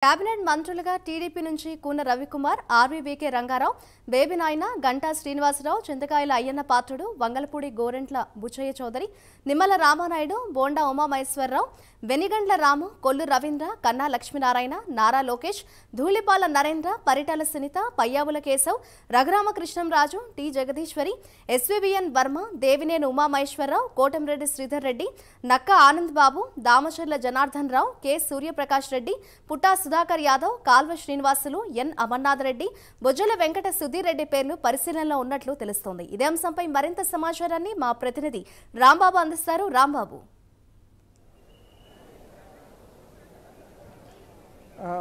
Cabinet మంత్రులుగా TDP నుంచి Koona Ravikumar, ఆర్వీవీకే Rangarao, baby నాయన, గంటా శ్రీనివాసరావు, చింతకాయల అయ్యన్న పాత్రుడు, వంగలపూడి గోరెంట్ల బుచ్చయ్య చౌదరి, నిమ్మల రామానాయుడు, బోండా ఉమామహేశ్వరరావు, వెనిగండ్ల రాము, కొల్లు రవీంద్ర, కన్నా లక్ష్మీనారాయణ, నారా లోకేష్, ధూళిపాల నరేంద్ర, పరిటాల సునీత, పయ్యావుల కేశవ్, రఘురామకృష్ణంరాజు, టి జగదీశ్వరి, ఎస్వీబీఎన్ వర్మ, దేవినేని ఉమామహేశ్వరరావు, కోటంరెడ్డి శ్రీధర్ రెడ్డి, నక్క ఆనంద్ బాబు, దామచర్ల జనార్దన్ రావు, కె సూర్యప్రకాష్ రెడ్డి, పుట్టా సుధాకర్ యాదవ్, కాల్వ శ్రీనివాసులు, ఎన్ అమర్నాథ్ రెడ్డి, బొజ్జల వెంకట సుధీర్ రెడ్డి పేర్లు పరిశీలనలో ఉన్నట్లు తెలుస్తోంది. ఇదే అంశంపై మరింత సమాచారాన్ని మా ప్రతినిధి రాంబాబు అందిస్తారు. రాంబాబు,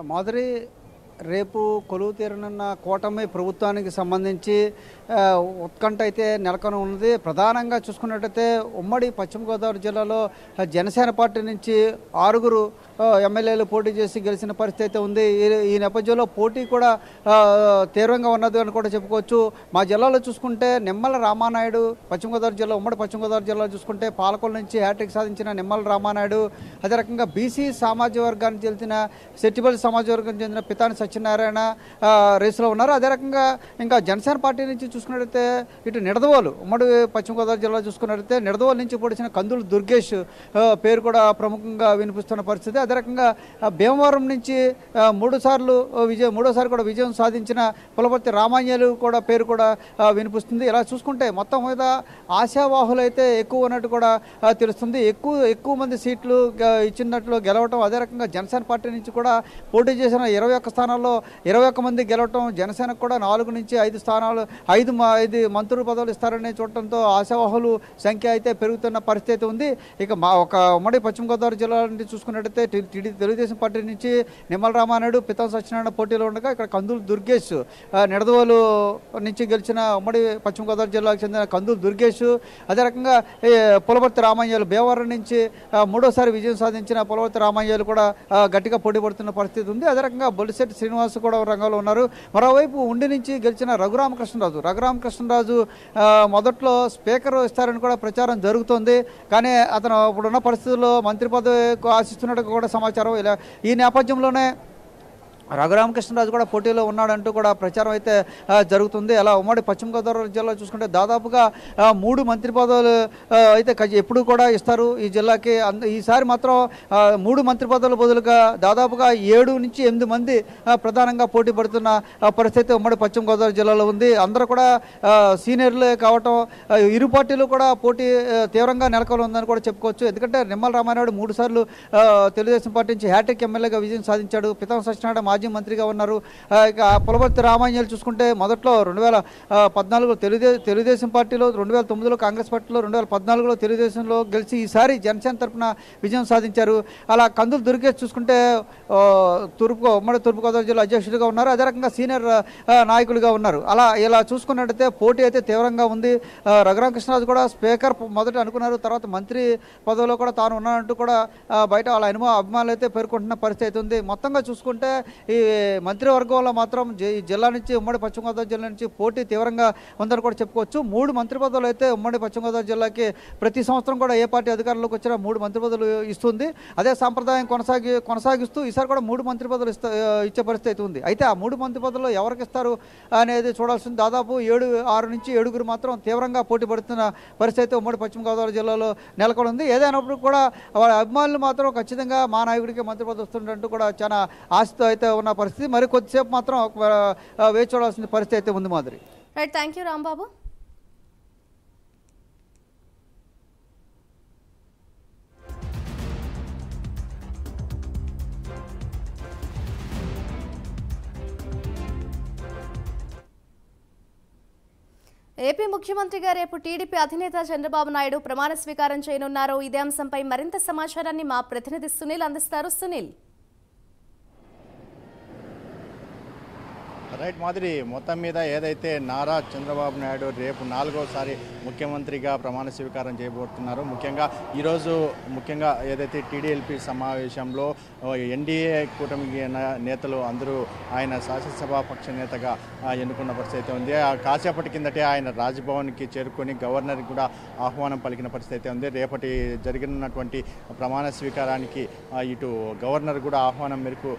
మాధురి, రేపు కొలువు తీరనున్న కూటమి ప్రభుత్వానికి సంబంధించి ఉత్కంఠ అయితే నెలకొని ఉన్నది. ప్రధానంగా చూసుకున్నట్టయితే ఉమ్మడి పశ్చిమ గోదావరి జిల్లాలో జనసేన పార్టీ నుంచి 6 ఎమ్మెల్యేలు పోటీ చేసి గెలిచిన పరిస్థితి అయితే ఉంది. ఈ నేపథ్యంలో పోటీ కూడా తీవ్రంగా ఉన్నది అని కూడా చెప్పుకోవచ్చు. మా జిల్లాలో చూసుకుంటే నిమ్మల రామానాయుడు, పశ్చిమ గోదావరి జిల్లా, ఉమ్మడి పశ్చిమ గోదావరి జిల్లాలో చూసుకుంటే పాలకొల నుంచి హ్యాట్రిక్ సాధించిన నిమ్మల రామానాయుడు, అదే రకంగా బీసీ సామాజిక వర్గానికి చెందిన సెట్టిబల్ సమాజ వర్గానికి చెందిన పితాని సత్యనారాయణ రేసులో ఉన్నారు. అదే రకంగా ఇంకా జనసేన పార్టీ నుంచి చూసుకున్నట్టయితే ఇటు నిడదవోలు, ఉమ్మడి పశ్చిమ గోదావరి జిల్లా చూసుకున్నట్టయితే నిడదవోలు నుంచి పొడిచిన కందులు దుర్గేష్ పేరు కూడా ప్రముఖంగా వినిపిస్తున్న పరిస్థితి. అదే రకంగా భీమవరం నుంచి మూడోసారి కూడా విజయం సాధించిన పులపర్తి రామాంజలు కూడా పేరు కూడా వినిపిస్తుంది. ఇలా చూసుకుంటే మొత్తం మీద ఆశావాహులు అయితే ఎక్కువ ఉన్నట్టు కూడా తెలుస్తుంది. ఎక్కువ మంది సీట్లు ఇచ్చినట్లు గెలవటం, అదే రకంగా జనసేన పార్టీ నుంచి కూడా పోటీ చేసిన 21 స్థానాల్లో 21 మంది గెలవటం, జనసేనకు కూడా 4 నుంచి 5 స్థానాలు 5 మంత్రుల పదవులు ఇస్తారని చూడటంతో ఆశావాహులు సంఖ్య అయితే పెరుగుతున్న పరిస్థితి ఉంది. ఇక ఒక ఉమ్మడి పశ్చిమ గోదావరి జిల్లా నుండి చూసుకున్నట్టయితే తెలుగుదేశం పార్టీ నుంచి నిమ్మల రామానాయుడు, పితం సత్యనారాయణ పోటీలో ఉండగా ఇక్కడ కందులు దుర్గేష్, నిడదవోలు నుంచి గెలిచిన ఉమ్మడి పశ్చిమ గోదావరి జిల్లాకు చెందిన కందులు దుర్గేష్, అదే రకంగా పులపర్తి రామాంజలు భీమవరం నుంచి 3వ విజయం సాధించిన పులపర్తి రామాంజలు కూడా గట్టిగా పోటీ పడుతున్న పరిస్థితి ఉంది. అదే రకంగా బొలిశెట్టి శ్రీనివాస్ కూడా రంగంలో ఉన్నారు. మరోవైపు ఉండి నుంచి గెలిచిన రఘురామకృష్ణరాజు మొదట్లో స్పీకర్ ఇస్తారని కూడా ప్రచారం జరుగుతోంది. కానీ అతను ఇప్పుడున్న పరిస్థితుల్లో మంత్రి పదవి ఆశిస్తున్నట్టు కూడా సమాచారం. ఈ నేపథ్యంలోనే రఘురామకృష్ణరాజు కూడా పోటీలో ఉన్నాడంటూ కూడా ప్రచారం అయితే జరుగుతుంది. అలా ఉమ్మడి పశ్చిమ గోదావరి జిల్లా చూసుకుంటే దాదాపుగా 3 మంత్రి పదవులు అయితే ఎప్పుడు కూడా ఇస్తారు ఈ జిల్లాకి. ఈసారి మాత్రం 3 మంత్రి పదవుల బదులుగా దాదాపుగా 7 నుంచి 8 మంది ప్రధానంగా పోటీ పడుతున్న పరిస్థితి ఉమ్మడి పశ్చిమ గోదావరి జిల్లాలో ఉంది. అందరూ కూడా సీనియర్లే కావటం, ఇరు పార్టీలు కూడా పోటీ తీవ్రంగా నెలకొని ఉందని కూడా చెప్పుకోవచ్చు. ఎందుకంటే నిమ్మల రామానాయుడు 3 సార్లు తెలుగుదేశం పార్టీ నుంచి హ్యాట్రిక్ ఎమ్మెల్యేగా విజయం సాధించాడు. పితం సత్యనారాయణ మాజీ మంత్రిగా ఉన్నారు. ఇక పులపర్తి రామాంజలు చూసుకుంటే మొదట్లో 2014 తెలుగుదేశం పార్టీలో, 2009లో కాంగ్రెస్ పార్టీలో, 2014లో తెలుగుదేశంలో గెలిచి ఈసారి జనసేన తరఫున విజయం సాధించారు. అలా కందులు దుర్గేష్ చూసుకుంటే ఉమ్మడి తూర్పుగోదావరి జిల్లా అధ్యక్షుడిగా ఉన్నారు. అదే రకంగా సీనియర్ నాయకులుగా ఉన్నారు. ఇలా చూసుకున్నట్టయితే పోటీ అయితే తీవ్రంగా ఉంది. రఘురామకృష్ణరాజు కూడా స్పీకర్ మొదట అనుకున్నారు, తర్వాత మంత్రి పదవిలో కూడా తాను ఉన్నానంటూ కూడా బయట వాళ్ళ అభిమానులు అయితే పేర్కొంటున్న పరిస్థితి ఉంది. మొత్తంగా చూసుకుంటే ఈ మంత్రివర్గంలో మాత్రం జిల్లా నుంచి, ఉమ్మడి పశ్చిమ గోదావరి జిల్లా నుంచి పోటీ తీవ్రంగా ఉందని కూడా చెప్పుకోవచ్చు. 3 మంత్రి పదవులు అయితే ఉమ్మడి పశ్చిమ గోదావరి జిల్లాకి ప్రతి సంవత్సరం కూడా ఏ పార్టీ అధికారంలోకి వచ్చినా 3 మంత్రి పదవులు ఇస్తుంది. అదే సాంప్రదాయం కొనసాగిస్తూ ఈసారి కూడా 3 మంత్రి పదవులు ఇచ్చే పరిస్థితి ఉంది. అయితే ఆ 3 మంత్రి పదవులు ఎవరికి ఇస్తారు అనేది చూడాల్సింది. దాదాపు 6 నుంచి 7 మాత్రం తీవ్రంగా పోటీ పడుతున్న పరిస్థితి ఉమ్మడి పశ్చిమ గోదావరి జిల్లాలో నెలకొని ఉంది. ఏదైనప్పుడు కూడా వాళ్ళ అభిమానులు మాత్రం ఖచ్చితంగా మా నాయకుడికి మంత్రి పదవి వస్తుందంటూ కూడా చాలా ఆశతో అయితే ఉన్న పరిస్థితి. మరి కొద్దిసేపు మాత్రం వేచి చూడాల్సిన పరిస్థితి అయితే ఉంది. మాదిరి, right, thank you Rambabu. AP ముఖ్యమంత్రిగా రేపు టీడీపీ అధినేత చంద్రబాబు నాయుడు ప్రమాణ స్వీకారం చేయనున్నారు. ఇదే అంశంపై మరింత సమాచారాన్ని మా ప్రతినిధి సునీల్ అందిస్తారు. సునీల్, రైట్ మాదిరి మొత్తం మీద ఏదైతే నారా చంద్రబాబు నాయుడు రేపు 4వసారి ముఖ్యమంత్రిగా ప్రమాణ స్వీకారం చేయబోతున్నారో ఈరోజు ముఖ్యంగా ఏదైతే టీడీఎల్పీ సమావేశంలో ఎన్డీఏ కూటమి నేతలు అందరూ ఆయన శాసనసభాపక్ష నేతగా ఎన్నుకున్న పరిస్థితి ఉంది. కాసేపటి కిందటే ఆయన రాజ్భవన్కి చేరుకొని గవర్నర్కి కూడా ఆహ్వానం పలికిన పరిస్థితి ఉంది. రేపటి జరిగినటువంటి ప్రమాణ స్వీకారానికి ఇటు గవర్నర్ కూడా ఆహ్వానం మేరకు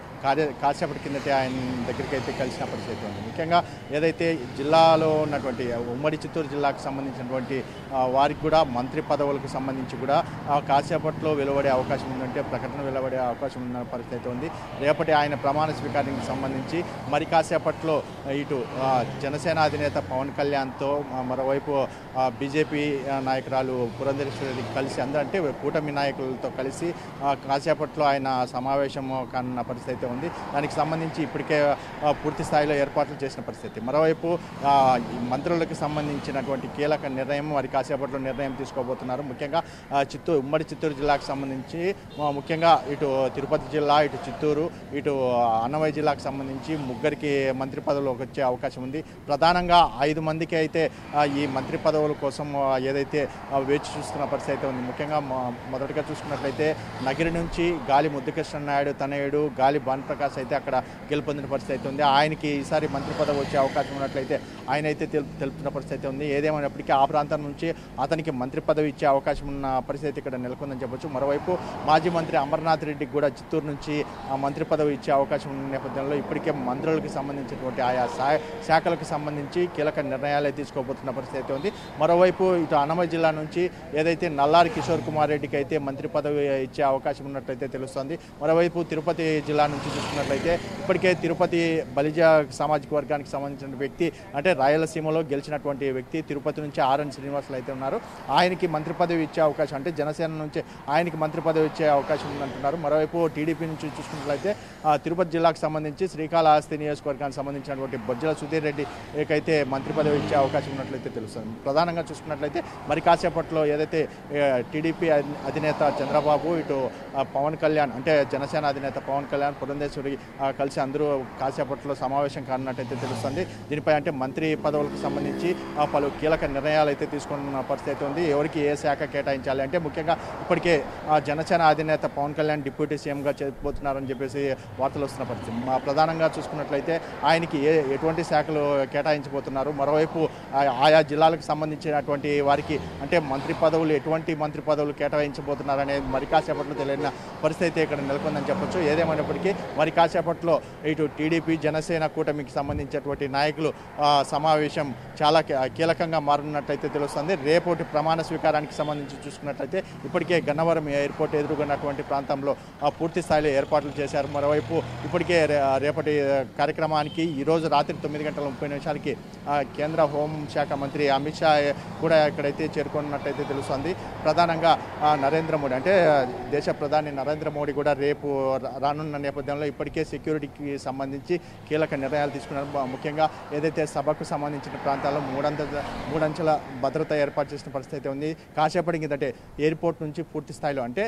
కాసేపటి కిందటే ఆయన దగ్గరికి అయితే కలిసిన పరిస్థితి ఉంది. ముఖ్యంగా ఏదైతే జిల్లాలో ఉన్నటువంటి ఉమ్మడి చిత్తూరు జిల్లాకు సంబంధించినటువంటి వారికి కూడా మంత్రి పదవులకు సంబంధించి కూడా కాసేపట్లో వెలువడే అవకాశం ఉందంటే ప్రకటన వెలువడే అవకాశం ఉన్న పరిస్థితి ఉంది. రేపటి ఆయన ప్రమాణ స్వీకారానికి సంబంధించి మరి కాసేపట్లో ఇటు జనసేన అధినేత పవన్ కళ్యాణ్తో మరోవైపు బీజేపీ నాయకురాలు పురంధేశ్వరి కలిసి అంటే కూటమి నాయకులతో కలిసి కాసేపట్లో ఆయన సమావేశం కానున్న పరిస్థితి ఉంది. దానికి సంబంధించి ఇప్పటికే పూర్తి స్థాయిలో ఏర్పాట్లు చేసిన పరిస్థితి. మరోవైపు మంత్రులకు సంబంధించినటువంటి కీలక నిర్ణయం మరి కాసేపట్లో నిర్ణయం తీసుకోబోతున్నారు. ముఖ్యంగా ఉమ్మడి చిత్తూరు జిల్లాకు సంబంధించి ముఖ్యంగా ఇటు తిరుపతి జిల్లా, ఇటు చిత్తూరు, ఇటు అన్నమయ్య జిల్లాకు సంబంధించి ముగ్గురికి మంత్రి పదవులు వచ్చే అవకాశం ఉంది. ప్రధానంగా 5 మందికి అయితే ఈ మంత్రి పదవుల కోసం ఏదైతే వేచి చూస్తున్న పరిస్థితి ఉంది. ముఖ్యంగా మొదటగా చూసుకున్నట్లయితే నగిరి నుంచి గాలి ముద్దుకృష్ణ నాయుడు తనయుడు గాలి భానుప్రకాష్ అయితే అక్కడ గెలుపొందిన పరిస్థితి ఉంది. ఆయనకి ఈసారి మంత్రి పదవి వచ్చే అవకాశం ఉన్నట్లయితే ఆయన అయితే తెలుపుతున్న పరిస్థితి ఉంది. ఏదేమైనప్పటికీ ఆ ప్రాంతం నుంచి అతనికి మంత్రి పదవి ఇచ్చే అవకాశం ఉన్న పరిస్థితి ఇక్కడ నెలకొందని చెప్పొచ్చు. మరోవైపు మాజీ మంత్రి అమర్నాథ్ రెడ్డికి కూడా చిత్తూరు నుంచి మంత్రి పదవి ఇచ్చే అవకాశం ఉన్న నేపథ్యంలో ఇప్పటికే మంత్రులకు సంబంధించినటువంటి ఆయా శాఖలకు సంబంధించి కీలక నిర్ణయాలే తీసుకోబోతున్న పరిస్థితి ఉంది. మరోవైపు ఇటు అన్నమయ్య జిల్లా నుంచి ఏదైతే నల్లారి కిషోర్ కుమార్ రెడ్డికి అయితే మంత్రి పదవి ఇచ్చే అవకాశం ఉన్నట్లయితే తెలుస్తోంది. మరోవైపు తిరుపతి జిల్లా నుంచి చూసుకున్నట్లయితే ఇప్పటికే తిరుపతి బలిజ సామాజిక వర్గానికి సంబంధించిన వ్యక్తి అంటే రాయలసీమలో గెలిచినటువంటి వ్యక్తి తిరుపతి నుంచి ఆర్ఎన్ శ్రీనివాసులు అయితే ఉన్నారు. ఆయనకి మంత్రి పదవి ఇచ్చే అవకాశం అంటే జనసేన నుంచి ఆయనకి మంత్రి పదవి ఇచ్చే అవకాశం ఉందంటున్నారు. మరోవైపు టీడీపీ నుంచి చూసుకున్నట్లయితే తిరుపతి జిల్లాకు సంబంధించి శ్రీకాళహస్తి నియోజకవర్గానికి సంబంధించినటువంటి బొజ్జల సుధీర్ రెడ్డికైతే మంత్రి పదవి ఇచ్చే అవకాశం ఉన్నట్లయితే తెలుస్తుంది. ప్రధానంగా చూసుకున్నట్లయితే మరి కాసేపట్లో ఏదైతే టీడీపీ అధినేత చంద్రబాబు ఇటు పవన్ కళ్యాణ్ అంటే జనసేన అధినేత పవన్ కళ్యాణ్ పురంధేశ్వరి కలిసి అందరూ కాసేపట్లో సమావేశం కానున్నట్టయితే తెలుస్తుంది. దీనిపై అంటే మంత్రి పదవులకు సంబంధించి పలు కీలక నిర్ణయాలు అయితే తీసుకున్న పరిస్థితి ఉంది. ఎవరికి ఏ శాఖ కేటాయించాలి అంటే ముఖ్యంగా ఇప్పటికే జనసేన అధినేత పవన్ కళ్యాణ్ డిప్యూటీ సీఎంగా చేయబోతున్నారని చెప్పేసి వార్తలు వస్తున్న పరిస్థితి. ప్రధానంగా చూసుకున్నట్లయితే ఆయనకి ఎటువంటి శాఖలు కేటాయించబోతున్నారు, మరోవైపు ఆయా జిల్లాలకు సంబంధించినటువంటి వారికి అంటే ఎటువంటి మంత్రి పదవులు కేటాయించబోతున్నారు అనేది మరి కాసేపట్లో తెలియని పరిస్థితి ఇక్కడ నెలకొందని చెప్పొచ్చు. ఏదేమైనప్పటికీ మరి కాసేపట్లో ఇటు టీడీపీ జనసేన కూటమికి సంబంధించినటువంటి నాయకులు సమావేశం చాలా కీలకంగా మారున్నట్లయితే తెలుస్తుంది. రేపటి ప్రమాణ స్వీకారానికి సంబంధించి చూసుకున్నట్లయితే ఇప్పటికే గన్నవరం ఎయిర్పోర్ట్ ఎదుర్కొన్నటువంటి ప్రాంతంలో పూర్తి స్థాయిలో ఏర్పాట్లు చేశారు. మరోవైపు ఇప్పటికే రేపటి కార్యక్రమానికి ఈరోజు రాత్రి 9:30 కేంద్ర హోంశాఖ మంత్రి అమిత్ షా కూడా ఇక్కడైతే చేరుకున్నట్టయితే తెలుస్తుంది. ప్రధానంగా నరేంద్ర మోడీ అంటే దేశ ప్రధాని నరేంద్ర మోడీ కూడా రేపు రానున్న నేపథ్యంలో ఇప్పటికే సెక్యూరిటీకి సంబంధించి కీలక నిర్ణయాలు తీసుకున్నారు. ముఖ్యంగా ఏదైతే సభకు సంబంధించిన ప్రాంతాల్లో మూడంచెల భద్రత ఏర్పాటు చేసిన పరిస్థితి ఉంది. కాసేపటి కిందటే ఎయిర్పోర్ట్ నుంచి పూర్తి స్థాయిలో అంటే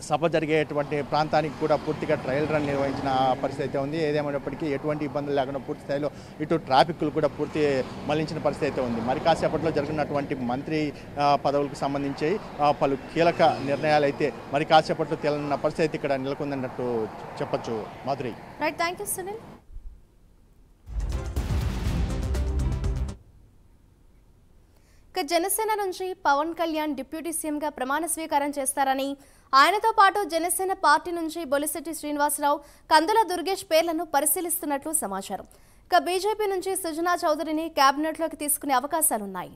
సభ జరిగేటువంటి ప్రాంతానికి కూడా పూర్తిగా ట్రయల్ రన్ నిర్వహించిన పరిస్థితి ఉంది. ఏదేమైనప్పటికీ ఎటువంటి ఇబ్బందులు లేకుండా పూర్తి స్థాయిలో ఇటు ట్రాఫిక్లు కూడా పూర్తి మళ్లించిన పరిస్థితి ఉంది. మరి కాసేపట్లో జరిగినటువంటి మంత్రి పదవులకు సంబంధించి పలు కీలక నిర్ణయాలు అయితే మరి కాసేపట్లో తేలన్న పరిస్థితి ఇక్కడ నెలకొందన్నట్టు చెప్పొచ్చు. Madhuri. Right, thank you Sunil. Janasena నుంచి పవన్ కళ్యాణ్ డిప్యూటీ సీఎంగా ప్రమాణ స్వీకారం చేస్తారని ఆయనతో పాటు జనసేన పార్టీ నుంచి బొలిశెట్టి శ్రీనివాసరావు, కందుల దుర్గేష్ పేర్లను పరిశీలిస్తున్నట్లు సమాచారం. ఇక బీజేపీ నుంచి సుజనా చౌదరిని కేబినెట్లోకి తీసుకునే అవకాశాలున్నాయి.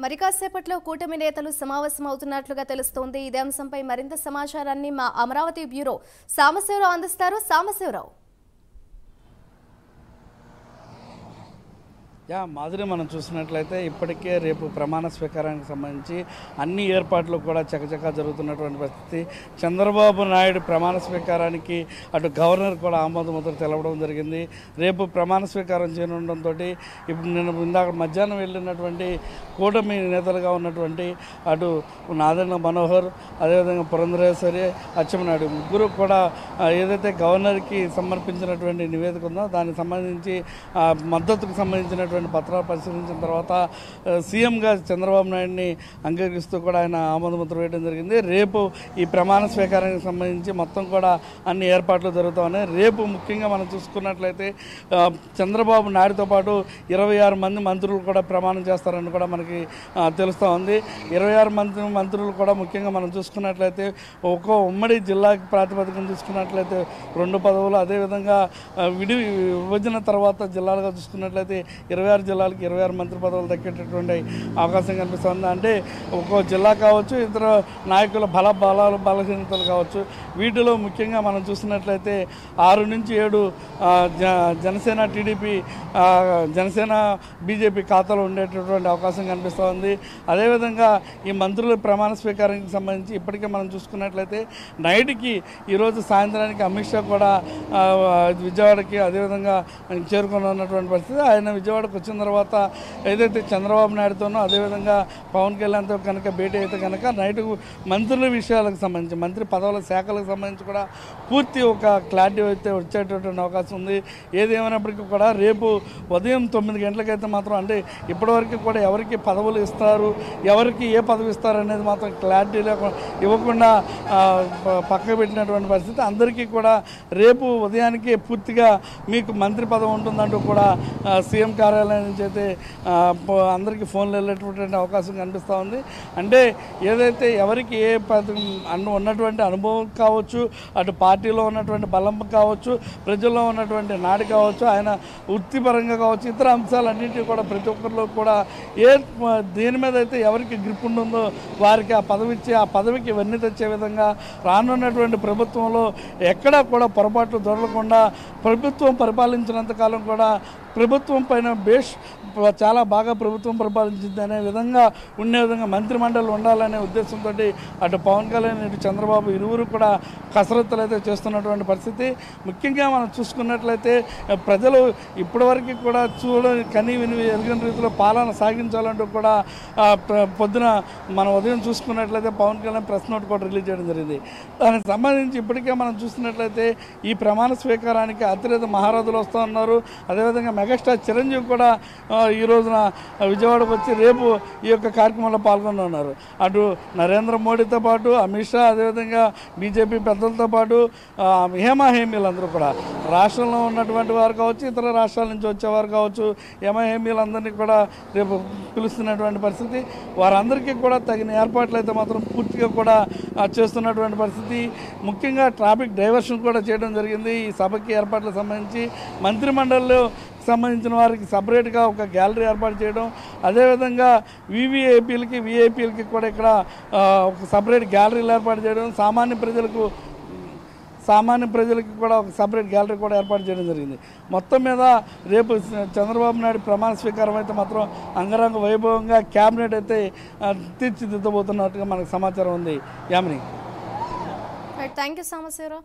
మరి కాసేపట్లో కూటమి నేతలు సమావేశం అవుతున్నట్లుగా తెలుస్తోంది. ఇదే అంశంపై మరింత సమాచారాన్ని మా అమరావతి బ్యూరో సాంబశివరావు అందిస్తారు. సాంబశివరావు. మాదిరి మనం చూసినట్లయితే ఇప్పటికే రేపు ప్రమాణ స్వీకారానికి సంబంధించి అన్ని ఏర్పాట్లు కూడా చకచకా జరుగుతున్నటువంటి పరిస్థితి. చంద్రబాబు నాయుడు ప్రమాణ స్వీకారానికి అటు గవర్నర్ కూడా ఆమోదముద్ర తెలవడం జరిగింది. రేపు ప్రమాణ స్వీకారం చేయనుండడంతో ఇప్పుడు నేను ఇందాక మధ్యాహ్నం వెళ్ళినటువంటి కూటమి నేతలుగా ఉన్నటువంటి అటు నాదెండ్ల మనోహర్, అదేవిధంగా పురంధరేశ్వరి, అచ్చెన్నాయుడు ముగ్గురు కూడా ఏదైతే గవర్నర్కి సమర్పించినటువంటి నివేదిక ఉందో దానికి సంబంధించి మద్దతుకు సంబంధించినటువంటి పత్రాలు పరిశీలించిన తర్వాత సీఎంగా చంద్రబాబు నాయుడిని అంగీకరిస్తూ కూడా ఆయన ఆమోదముద్ర వేయడం జరిగింది. రేపు ఈ ప్రమాణ స్వీకారానికి సంబంధించి మొత్తం కూడా అన్ని ఏర్పాట్లు జరుగుతూ ఉన్నాయి. రేపు ముఖ్యంగా మనం చూసుకున్నట్లయితే చంద్రబాబు నాయుడుతో పాటు 26 మంది మంత్రులు కూడా ప్రమాణం చేస్తారని కూడా మనకి తెలుస్తూ ఉంది. 26 మంది మంత్రులు కూడా ముఖ్యంగా మనం చూసుకున్నట్లయితే ఒక్కో ఉమ్మడి జిల్లా ప్రాతిపదికన చూసుకున్నట్లయితే 2 పదవులు, అదేవిధంగా విభజన తర్వాత జిల్లాలుగా చూసుకున్నట్లయితే 26 జిల్లాలకు 26 మంత్రి పదవులు దక్కేటటువంటి అవకాశం కనిపిస్తుంది. అంటే ఒక్కో జిల్లా కావచ్చు, ఇతర నాయకుల బలహీనతలు కావచ్చు. వీటిలో ముఖ్యంగా మనం చూసినట్లయితే 6 నుంచి 7 జనసేన, టీడీపీ, జనసేన, బీజేపీ ఖాతాలో ఉండేటటువంటి అవకాశం కనిపిస్తూ ఉంది. అదేవిధంగా ఈ మంత్రుల ప్రమాణ స్వీకారానికి సంబంధించి ఇప్పటికే మనం చూసుకున్నట్లయితే నైట్కి ఈరోజు సాయంత్రానికి అమిత్ షా కూడా విజయవాడకి అదేవిధంగా చేరుకొని ఉన్నటువంటి పరిస్థితి. ఆయన విజయవాడకు వచ్చిన తర్వాత ఏదైతే చంద్రబాబు నాయుడుతోనో అదేవిధంగా పవన్ కళ్యాణ్తో కనుక భేటీ అయితే కనుక నైట్ మంత్రుల విషయాలకు సంబంధించి మంత్రి పదవుల శాఖలకు సంబంధించి కూడా పూర్తి ఒక క్లారిటీ అయితే వచ్చేటటువంటి అవకాశం ఉంది. ఏదేమైనప్పటికీ కూడా రేపు ఉదయం 9 గంటలకైతే మాత్రం అంటే ఇప్పటివరకు కూడా ఎవరికి పదవులు ఇస్తారు, ఎవరికి ఏ పదవి ఇస్తారు అనేది మాత్రం క్లారిటీ ఇవ్వకుండా పక్కకు పెట్టినటువంటి పరిస్థితి. అందరికీ కూడా రేపు ఉదయానికి పూర్తిగా మీకు మంత్రి పదవి ఉంటుందంటూ కూడా సీఎం కార్యాలయం నుంచి అయితే అందరికీ ఫోన్లు వెళ్ళేటటువంటి అవకాశం కనిపిస్తూ ఉంది. అంటే ఏదైతే ఎవరికి ఏ ఉన్నటువంటి అనుభవం కావచ్చు, అటు పార్టీలో ఉన్నటువంటి బలం కావచ్చు, ప్రజల్లో ఉన్నటువంటి నాడి కావచ్చు, ఆయన వృత్తిపరంగా కావచ్చు, ఇతర అంశాలన్నింటినీ కూడా ప్రతి ఒక్కరిలో కూడా దేని మీద అయితే ఎవరికి గ్రిప్ ఉంటుందో వారికి ఆ పదవి ఇచ్చి ఆ పదవికి వెన్ను తెచ్చే విధంగా రానున్నటువంటి ప్రభుత్వంలో ఎక్కడా కూడా పొరపాట్లు దొరకకుండా ప్రభుత్వం పరిపాలించినంతకాలం కూడా ప్రభుత్వం పైన చాలా బాగా ప్రభుత్వం పరిపాలించింది అనే విధంగా ఉండే విధంగా మంత్రిమండలి ఉండాలనే ఉద్దేశంతో అటు పవన్ కళ్యాణ్, ఇటు చంద్రబాబు ఇరువురు కూడా కసరత్తులు అయితే చేస్తున్నటువంటి పరిస్థితి. ముఖ్యంగా మనం చూసుకున్నట్లయితే ప్రజలు ఇప్పటివరకు కూడా కని విని ఎరిగిన రీతిలో పాలన సాగించాలంటూ కూడా పొద్దున మనం ఉదయం చూసుకున్నట్లయితే పవన్ కళ్యాణ్ ప్రెస్ నోట్ కూడా రిలీజ్ చేయడం జరిగింది. దానికి సంబంధించి ఇప్పటికే మనం చూస్తున్నట్లయితే ఈ ప్రమాణ స్వీకారానికి అతిరేత మహారాజులు వస్తూ ఉన్నారు. అదేవిధంగా మెగాస్టార్ చిరంజీవి కూడా ఈ రోజున విజయవాడకు వచ్చి రేపు ఈ యొక్క కార్యక్రమంలో పాల్గొన్నారు. అటు నరేంద్ర మోడీతో పాటు అమిత్ షా, అదేవిధంగా బీజేపీ పెద్దలతో పాటు హేమీలందరూ కూడా రాష్ట్రంలో ఉన్నటువంటి వారు కావచ్చు, ఇతర రాష్ట్రాల నుంచి వచ్చేవారు కావచ్చు, హేమీలందరినీ కూడా రేపు పిలుస్తున్నటువంటి పరిస్థితి. వారందరికీ కూడా తగిన ఏర్పాట్లు అయితే మాత్రం పూర్తిగా కూడా చేస్తున్నటువంటి పరిస్థితి. ముఖ్యంగా ట్రాఫిక్ డైవర్షన్ కూడా చేయడం జరిగింది. ఈ సభకి ఏర్పాట్లకు సంబంధించి మంత్రిమండలిలో సంబంధించిన వారికి సపరేట్గా ఒక గ్యాలరీ ఏర్పాటు చేయడం, అదేవిధంగా విఐపీలకి కూడా ఇక్కడ ఒక సపరేట్ గ్యాలరీలు ఏర్పాటు చేయడం, సామాన్య ప్రజలకి కూడా ఒక సపరేట్ గ్యాలరీ కూడా ఏర్పాటు చేయడం జరిగింది. మొత్తం మీద రేపు చంద్రబాబు నాయుడు ప్రమాణ స్వీకారం అయితే మాత్రం అంగరంగ వైభవంగా క్యాబినెట్ అయితే తీర్చిదిద్దబోతున్నట్టుగా మనకు సమాచారం ఉంది. యామిని. Thank you Sambasivarao.